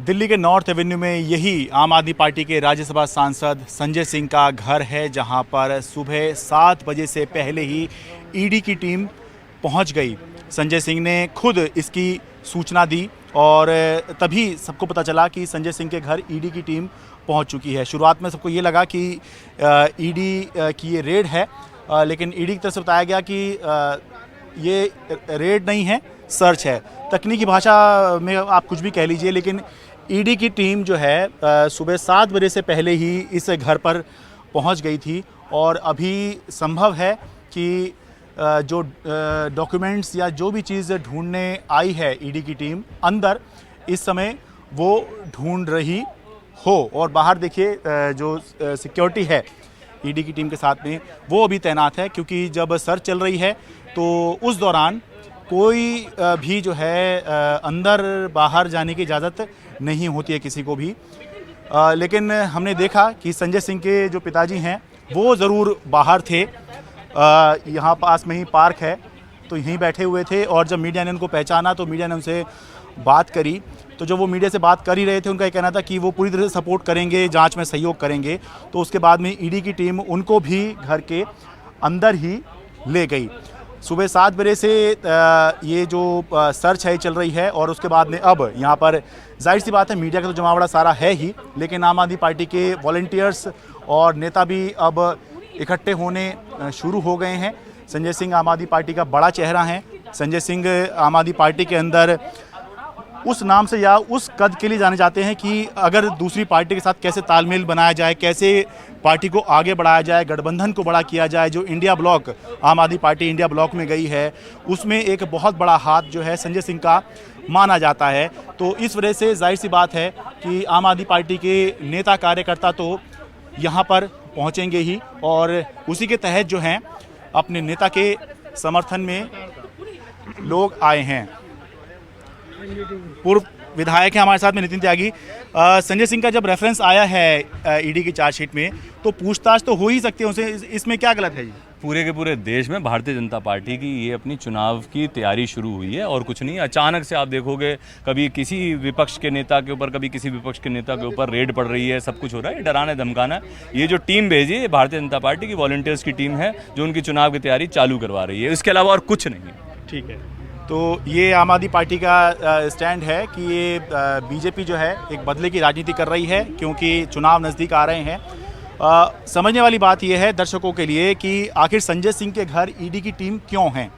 दिल्ली के north Avenue में यही आम आदमी पार्टी के राज्यसभा सांसद संजय सिंह का घर है, जहां पर सुबह 7 बजे से पहले ही ईडी की टीम पहुंच गई। संजय सिंह ने खुद इसकी सूचना दी और तभी सबको पता चला कि संजय सिंह के घर ईडी की टीम पहुंच चुकी है। शुरुआत में सबको ये लगा कि ईडी की ये रेड है, लेकिन ईडी की तरफ से बताया गया कि ये रेड नहीं है, सर्च है। तकनीकी भाषा में आप कुछ भी कह लीजिए, लेकिन ईडी की टीम जो है सुबह 7 बजे से पहले ही इस घर पर पहुंच गई थी और अभी संभव है कि जो डॉक्यूमेंट्स या जो भी चीज़ ढूंढने आई है ईडी की टीम अंदर, इस समय वो ढूंढ रही हो। और बाहर देखिए जो सिक्योरिटी है ईडी की टीम के साथ में, वो अभी तैनात है, क्योंकि जब सर्च चल रही है तो उस दौरान कोई भी जो है अंदर बाहर जाने की इजाज़त नहीं होती है किसी को भी। लेकिन हमने देखा कि संजय सिंह के जो पिताजी हैं वो ज़रूर बाहर थे। यहाँ पास में ही पार्क है, तो यहीं बैठे हुए थे और जब मीडिया ने उनको पहचाना तो मीडिया ने उनसे बात करी। तो जब वो मीडिया से बात कर ही रहे थे, उनका ये कहना था कि वो पूरी तरह से सपोर्ट करेंगे, जांच में सहयोग करेंगे। तो उसके बाद में ईडी की टीम उनको भी घर के अंदर ही ले गई। सुबह 7 बजे से ये जो सर्च है चल रही है और उसके बाद में अब यहाँ पर जाहिर सी बात है मीडिया का तो जमावड़ा सारा है ही, लेकिन आम आदमी पार्टी के वॉलंटियर्स और नेता भी अब इकट्ठे होने शुरू हो गए हैं। संजय सिंह आम आदमी पार्टी का बड़ा चेहरा है। संजय सिंह आम आदमी पार्टी के अंदर उस नाम से या उस कद के लिए जाने जाते हैं कि अगर दूसरी पार्टी के साथ कैसे तालमेल बनाया जाए, कैसे पार्टी को आगे बढ़ाया जाए, गठबंधन को बड़ा किया जाए। जो इंडिया ब्लॉक, आम आदमी पार्टी इंडिया ब्लॉक में गई है, उसमें एक बहुत बड़ा हाथ जो है संजय सिंह का माना जाता है। तो इस वजह से जाहिर सी बात है कि आम आदमी पार्टी के नेता कार्यकर्ता तो यहाँ पर पहुँचेंगे ही और उसी के तहत जो हैं अपने नेता के समर्थन में लोग आए हैं। पूर्व विधायक हैं हमारे साथ में नितिन त्यागी। संजय सिंह का जब रेफरेंस आया है ईडी की चार्जशीट में, तो पूछताछ तो हो ही सकती है उनसे, इसमें क्या गलत है जी? पूरे के पूरे देश में भारतीय जनता पार्टी की ये अपनी चुनाव की तैयारी शुरू हुई है और कुछ नहीं। अचानक से आप देखोगे कभी किसी विपक्ष के नेता के ऊपर, कभी किसी विपक्ष के नेता के ऊपर रेड पड़ रही है, सब कुछ हो रहा है। डराना धमकाना, ये जो टीम भेजी है भारतीय जनता पार्टी की वॉलंटियर्स की टीम है जो उनकी चुनाव की तैयारी चालू करवा रही है, इसके अलावा और कुछ नहीं। ठीक है, तो ये आम आदमी पार्टी का स्टैंड है कि ये बीजेपी जो है एक बदले की राजनीति कर रही है, क्योंकि चुनाव नज़दीक आ रहे हैं। समझने वाली बात यह है दर्शकों के लिए कि आखिर संजय सिंह के घर ईडी की टीम क्यों है।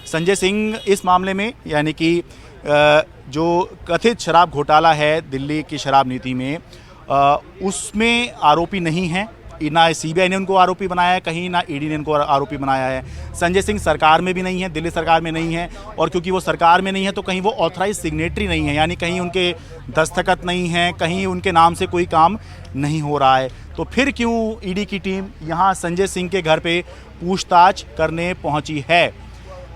संजय सिंह इस मामले में, यानी कि जो कथित शराब घोटाला है दिल्ली की शराब नीति में, उसमें आरोपी नहीं हैं। ना सीबीआई ने उनको आरोपी बनाया है कहीं, ना ईडी ने उनको आरोपी बनाया है। संजय सिंह सरकार में भी नहीं है, दिल्ली सरकार में नहीं है, और क्योंकि वो सरकार में नहीं है तो कहीं वो ऑथराइज सिग्नेटरी नहीं है, यानी कहीं उनके दस्तखत नहीं हैं, कहीं उनके नाम से कोई काम नहीं हो रहा है। तो फिर क्यों ईडी की टीम यहाँ संजय सिंह के घर पे पूछताछ करने पहुँची है?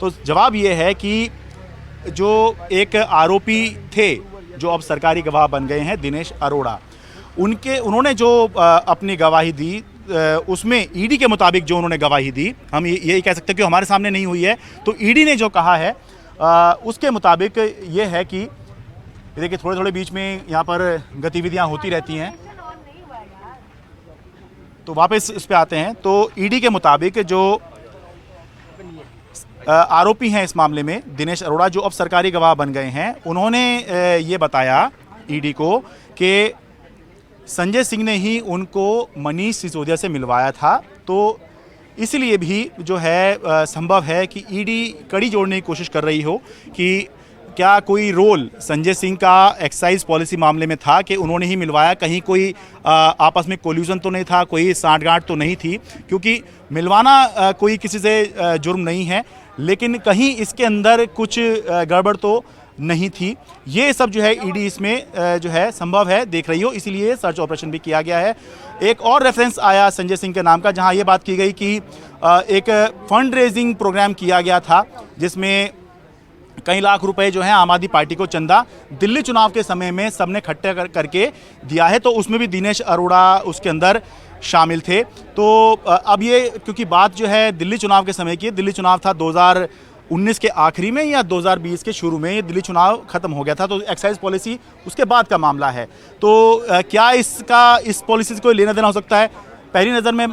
तो जवाब ये है कि जो एक आरोपी थे जो अब सरकारी गवाह बन गए हैं, दिनेश अरोड़ा, उन्होंने जो अपनी गवाही दी, उसमें ईडी के मुताबिक जो उन्होंने गवाही दी, हम ये कह सकते हैं कि हमारे सामने नहीं हुई है, तो ईडी ने जो कहा है उसके मुताबिक ये है कि देखिए थोड़े थोड़े बीच में यहाँ पर गतिविधियाँ होती रहती हैं, तो वापस इस पे आते हैं। तो ईडी के मुताबिक जो आरोपी हैं इस मामले में, दिनेश अरोड़ा, जो अब सरकारी गवाह बन गए हैं, उन्होंने ये बताया ईडी को कि संजय सिंह ने ही उनको मनीष सिसोदिया से मिलवाया था। तो इसलिए भी जो है संभव है कि ईडी कड़ी जोड़ने की कोशिश कर रही हो कि क्या कोई रोल संजय सिंह का एक्साइज पॉलिसी मामले में था कि उन्होंने ही मिलवाया, कहीं कोई आपस में कोल्यूजन तो नहीं था, कोई सांठगांठ तो नहीं थी, क्योंकि मिलवाना कोई किसी से जुर्म नहीं है, लेकिन कहीं इसके अंदर कुछ गड़बड़ तो नहीं थी। ये सब जो है ईडी इसमें जो है संभव है देख रही हो, इसीलिए सर्च ऑपरेशन भी किया गया है। एक और रेफरेंस आया संजय सिंह के नाम का, जहां ये बात की गई कि एक फंड रेजिंग प्रोग्राम किया गया था जिसमें कई लाख रुपए जो है आम आदमी पार्टी को चंदा दिल्ली चुनाव के समय में सबने इकट्ठे करके दिया है। तो उसमें भी दिनेश अरोड़ा उसके अंदर शामिल थे। तो अब ये क्योंकि बात जो है दिल्ली चुनाव के समय की, दिल्ली चुनाव था 19 के आखिरी में या 2020 के शुरू में, ये दिल्ली चुनाव खत्म हो गया था, तो एक्साइज पॉलिसी उसके बाद का मामला है। तो क्या इस पॉलिसी से कोई लेना देना हो सकता है? पहली नज़र में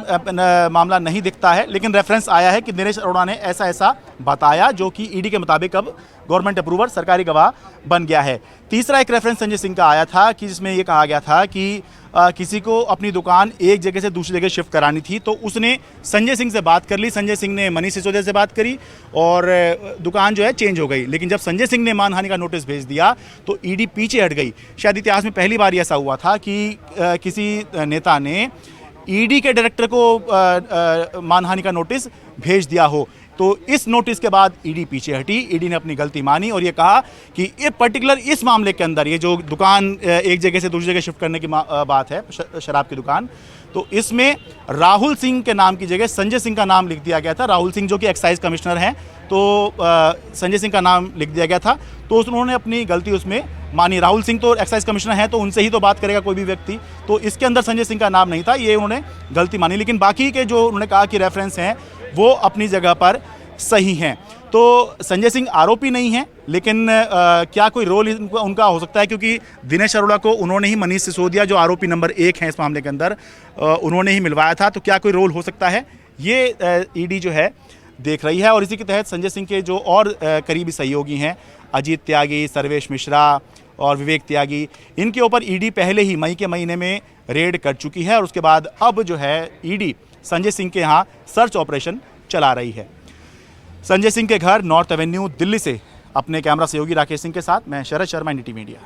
मामला नहीं दिखता है, लेकिन रेफरेंस आया है कि दिनेश अरोड़ा ने ऐसा ऐसा बताया, जो कि ईडी के मुताबिक अब गवर्नमेंट अप्रूवर सरकारी गवाह बन गया है। तीसरा एक रेफरेंस संजय सिंह का आया था कि जिसमें ये कहा गया था कि किसी को अपनी दुकान एक जगह से दूसरी जगह शिफ्ट करानी थी, तो उसने संजय सिंह से बात कर ली, संजय सिंह ने मनीष सिसोदिया से बात करी और दुकान जो है चेंज हो गई। लेकिन जब संजय सिंह ने मानहानि का नोटिस भेज दिया तो ईडी पीछे हट गई। शायद इतिहास में पहली बार ऐसा हुआ था कि किसी नेता ने ईडी के डायरेक्टर को मानहानि का नोटिस भेज दिया हो। तो इस नोटिस के बाद ईडी पीछे हटी, ईडी ने अपनी गलती मानी और ये कहा कि ये पर्टिकुलर इस मामले के अंदर, ये जो दुकान एक जगह से दूसरी जगह शिफ्ट करने की बात है, शराब की दुकान, तो इसमें राहुल सिंह के नाम की जगह संजय सिंह का नाम लिख दिया गया था। राहुल सिंह जो कि एक्साइज कमिश्नर हैं, तो संजय सिंह का नाम लिख दिया गया था। तो उन्होंने अपनी गलती उसमें मानी। राहुल सिंह तो एक्साइज कमिश्नर हैं, तो उनसे ही तो बात करेगा कोई भी व्यक्ति, तो इसके अंदर संजय सिंह का नाम नहीं था, ये उन्होंने गलती मानी। लेकिन बाकी के जो उन्होंने कहा कि रेफरेंस हैं वो अपनी जगह पर सही हैं। तो संजय सिंह आरोपी नहीं हैं, लेकिन क्या कोई रोल उनका हो सकता है? क्योंकि दिनेश अरोड़ा को उन्होंने ही, मनीष सिसोदिया जो आरोपी नंबर 1 हैं इस मामले के अंदर, उन्होंने ही मिलवाया था। तो क्या कोई रोल हो सकता है? ये ईडी जो है देख रही है। और इसी के तहत संजय सिंह के जो और करीबी सहयोगी हैं, अजीत त्यागी, सर्वेश मिश्रा और विवेक त्यागी, इनके ऊपर ईडी पहले ही मई के महीने में रेड कर चुकी है और उसके बाद अब जो है ईडी संजय सिंह के यहाँ सर्च ऑपरेशन चला रही है। संजय सिंह के घर नॉर्थ एवेन्यू दिल्ली से अपने कैमरा सहयोगी राकेश सिंह के साथ मैं शरद शर्मा, NDTV मीडिया।